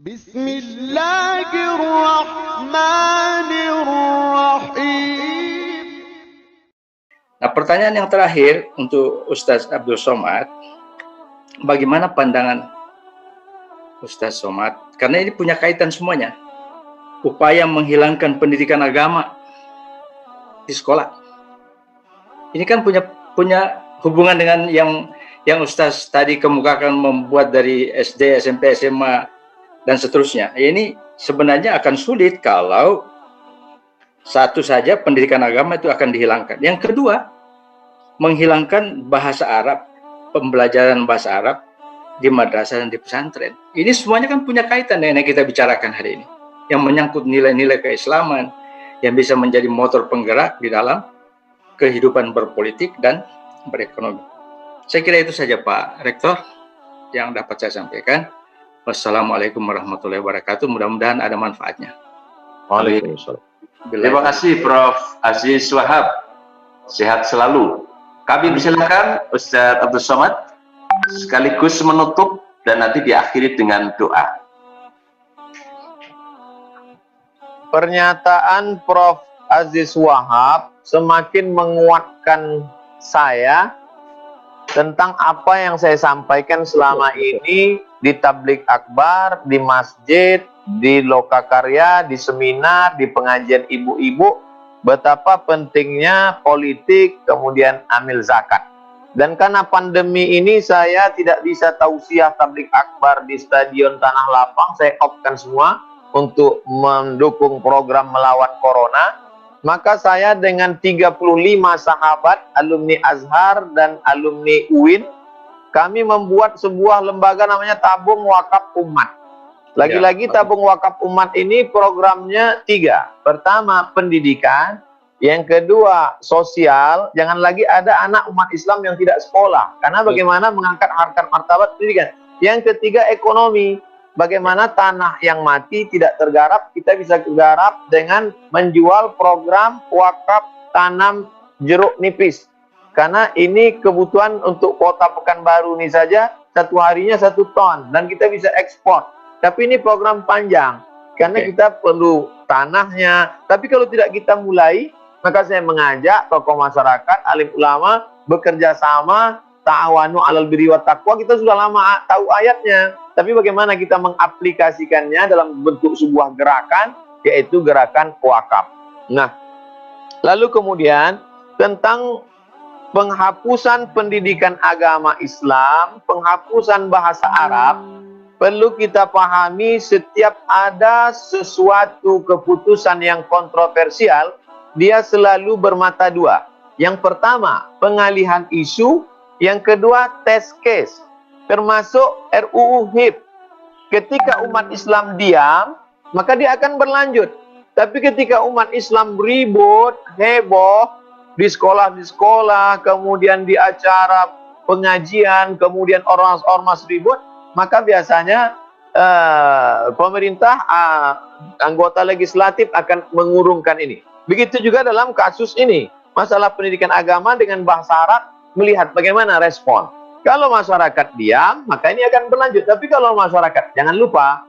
Bismillahirrahmanirrahim. Nah, pertanyaan yang terakhir untuk Ustadz Abdul Somad, bagaimana pandangan Ustadz Somad? Karena ini punya kaitan semuanya. Upaya menghilangkan pendidikan agama di sekolah. Ini kan punya hubungan dengan yang Ustadz tadi kemukakan, membuat dari SD, SMP, SMA dan seterusnya. Ini sebenarnya akan sulit kalau satu saja pendidikan agama itu akan dihilangkan. Yang kedua, menghilangkan bahasa Arab, pembelajaran bahasa Arab di madrasah dan di pesantren. Ini semuanya kan punya kaitan dengan yang kita bicarakan hari ini, yang menyangkut nilai-nilai keislaman, yang bisa menjadi motor penggerak di dalam kehidupan berpolitik dan berekonomi. Saya kira itu saja Pak Rektor yang dapat saya sampaikan. Wassalamualaikum warahmatullahi wabarakatuh. Mudah-mudahan ada manfaatnya. Waalaikumsalam. Terima kasih Prof. Aziz Wahab. Sehat selalu. Kami persilakan Ustadz Abdul Somad sekaligus menutup dan nanti diakhiri dengan doa. Pernyataan Prof. Aziz Wahab semakin menguatkan saya tentang apa yang saya sampaikan selama ini di tabligh akbar, di masjid, di lokakarya, di seminar, di pengajian ibu-ibu, betapa pentingnya politik, kemudian amil zakat. Dan karena pandemi ini saya tidak bisa tausiah tabligh akbar di Stadion Tanah Lapang, saya off-kan semua untuk mendukung program melawan corona. Maka saya dengan 35 sahabat, alumni Azhar dan alumni UIN, kami membuat sebuah lembaga namanya Tabung Wakaf Umat. Lagi-lagi Tabung Wakaf Umat ini programnya 3. Pertama, pendidikan. Yang kedua, sosial. Jangan lagi ada anak umat Islam yang tidak sekolah. Karena bagaimana mengangkat harkat martabat pendidikan. Yang ketiga, ekonomi. Bagaimana tanah yang mati tidak tergarap, kita bisa garap dengan menjual program wakaf tanam jeruk nipis. Karena ini kebutuhan untuk kota Pekanbaru ini saja, satu harinya 1 ton. Dan kita bisa ekspor. Tapi ini program panjang. Karena kita perlu tanahnya. Tapi kalau tidak kita mulai, maka saya mengajak tokoh masyarakat, alim ulama, bekerja sama, ta'awanu alal birri wat taqwa. Kita sudah lama tahu ayatnya. Tapi bagaimana kita mengaplikasikannya dalam bentuk sebuah gerakan, yaitu gerakan wakaf. Nah, lalu kemudian tentang penghapusan pendidikan agama Islam, penghapusan bahasa Arab, perlu kita pahami setiap ada sesuatu keputusan yang kontroversial, dia selalu bermata dua. Yang pertama, pengalihan isu. Yang kedua, test case. Termasuk RUU HIP. Ketika umat Islam diam, maka dia akan berlanjut. Tapi ketika umat Islam ribut, heboh, di sekolah, kemudian di acara pengajian, kemudian ormas-ormas ribut, maka biasanya pemerintah, anggota legislatif akan mengurungkan ini. Begitu juga dalam kasus ini. Masalah pendidikan agama dengan bahasa Arab, melihat bagaimana respon. Kalau masyarakat diam, maka ini akan berlanjut. Tapi kalau masyarakat, jangan lupa,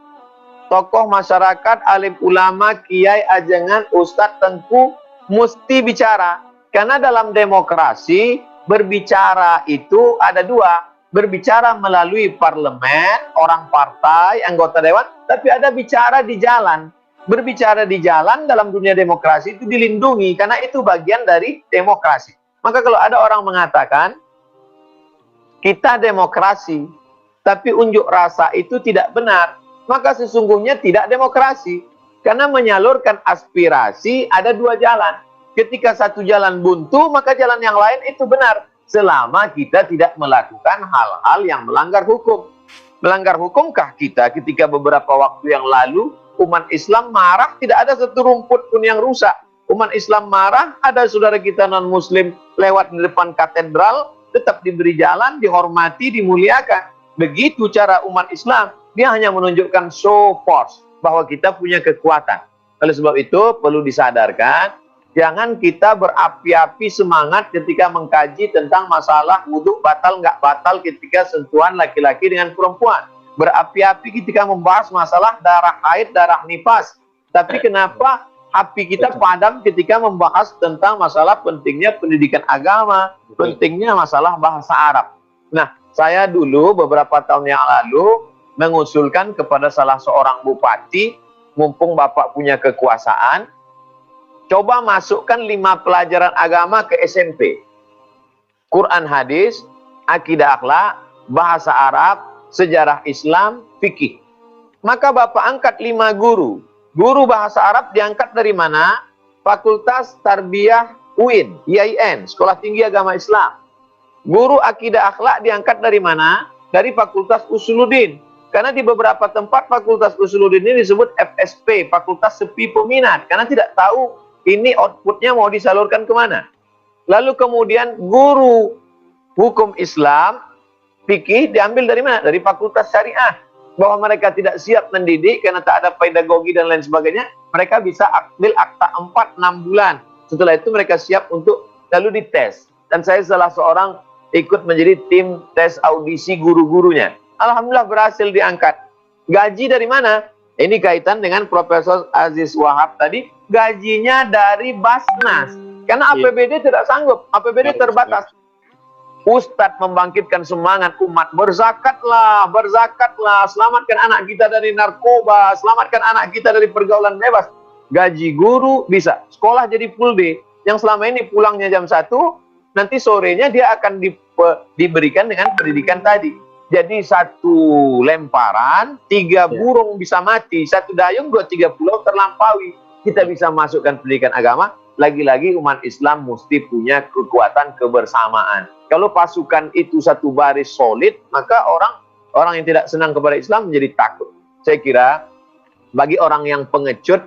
tokoh masyarakat, alim ulama, kiai, ajengan, ustadz tentu mesti bicara. Karena dalam demokrasi, berbicara itu ada dua. Berbicara melalui parlemen, orang partai, anggota dewan, tapi ada bicara di jalan. Berbicara di jalan dalam dunia demokrasi itu dilindungi, karena itu bagian dari demokrasi. Maka kalau ada orang mengatakan, kita demokrasi, tapi unjuk rasa itu tidak benar, maka sesungguhnya tidak demokrasi. Karena menyalurkan aspirasi ada dua jalan. Ketika satu jalan buntu, maka jalan yang lain itu benar. Selama kita tidak melakukan hal-hal yang melanggar hukum. Melanggar hukumkah kita ketika beberapa waktu yang lalu, umat Islam marah, tidak ada satu rumput pun yang rusak. Umat Islam marah, ada saudara kita non-muslim lewat di depan katedral, tetap diberi jalan, dihormati, dimuliakan. Begitu cara umat Islam. Dia hanya menunjukkan show force, bahwa kita punya kekuatan. Oleh sebab itu, perlu disadarkan, jangan kita berapi-api semangat ketika mengkaji tentang masalah wudhu batal nggak batal ketika sentuhan laki-laki dengan perempuan. berapi-api ketika membahas masalah darah haid, darah nifas. Tapi kenapa api kita padam ketika membahas tentang masalah pentingnya pendidikan agama, pentingnya masalah bahasa Arab. Nah, saya dulu beberapa tahun yang lalu mengusulkan kepada salah seorang bupati, mumpung Bapak punya kekuasaan, coba masukkan 5 pelajaran agama ke SMP. Quran hadis, akidah akhlak, bahasa Arab, sejarah Islam, fikih. Maka Bapak angkat 5 guru. Guru bahasa Arab diangkat dari mana? Fakultas Tarbiyah UIN, IAIN, Sekolah Tinggi Agama Islam. Guru akidah akhlak diangkat dari mana? Dari Fakultas Usuluddin. Karena di beberapa tempat Fakultas Usuluddin ini disebut FSP, Fakultas Sepi Peminat. Karena tidak tahu ini outputnya mau disalurkan kemana. Lalu kemudian guru hukum Islam, fikih diambil dari mana? Dari Fakultas Syariah. Bahwa mereka tidak siap mendidik karena tak ada pedagogi dan lain sebagainya, mereka bisa ambil akta 4-6 bulan. Setelah itu mereka siap untuk lalu dites. Dan saya salah seorang ikut menjadi tim tes audisi guru-gurunya. Alhamdulillah berhasil diangkat. Gaji dari mana? Ini kaitan dengan Profesor Aziz Wahab tadi. Gajinya dari Basnas. Karena APBD tidak sanggup. APBD terbatas. Ustadz membangkitkan semangat umat, berzakatlah, berzakatlah, selamatkan anak kita dari narkoba, selamatkan anak kita dari pergaulan bebas. Gaji guru bisa, sekolah jadi full day, yang selama ini pulangnya jam 1, nanti sorenya dia akan diberikan dengan pendidikan tadi. Jadi 1 lemparan, 3 burung bisa mati, 1 dayung, 2-3 pulau terlampaui. Kita bisa masukkan pendidikan agama, lagi-lagi umat Islam mesti punya kekuatan kebersamaan. Kalau pasukan itu satu baris solid, maka orang yang tidak senang kepada Islam menjadi takut. Saya kira bagi orang yang pengecut,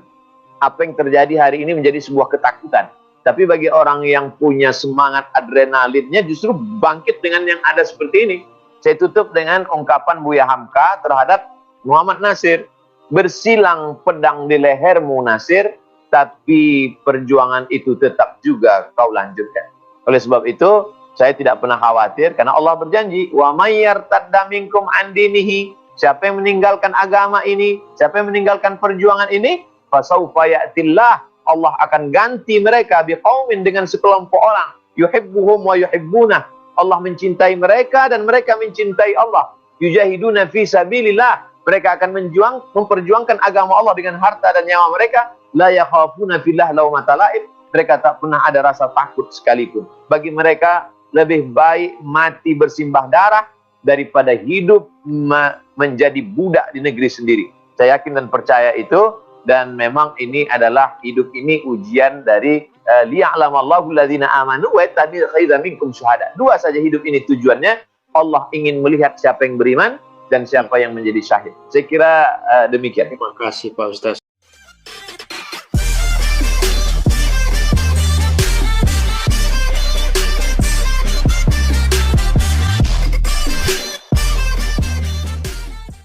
apa yang terjadi hari ini menjadi sebuah ketakutan. Tapi bagi orang yang punya semangat adrenalinnya justru bangkit dengan yang ada seperti ini. Saya tutup dengan ungkapan Buya Hamka terhadap Muhammad Nasir. Bersilang pedang di lehermu Nasir, tapi perjuangan itu tetap juga kau lanjutkan. Oleh sebab itu, saya tidak pernah khawatir karena Allah berjanji, wa may yartadda minkum an dinihi, siapa yang meninggalkan agama ini, siapa yang meninggalkan perjuangan ini, fasaufa ya'tillah, Allah akan ganti mereka biqaumin dengan sekelompok orang, yuhibbuhum wa yuhibbunah. Allah mencintai mereka dan mereka mencintai Allah. Yujahiduna fi sabilillah, mereka akan memperjuangkan agama Allah dengan harta dan nyawa mereka. La yakhafuna fillah laumata laim, mereka tak pernah ada rasa takut sekalipun. Bagi mereka lebih baik mati bersimbah darah daripada hidup menjadi budak di negeri sendiri. Saya yakin dan percaya itu, dan memang ini adalah hidup ini ujian dari liya'lamallahu alladzina amanu wa yattakhidha minkum syuhada. 2 saja hidup ini tujuannya, Allah ingin melihat siapa yang beriman dan siapa yang menjadi syahid. Saya kira demikian. Terima kasih Pak Ustaz.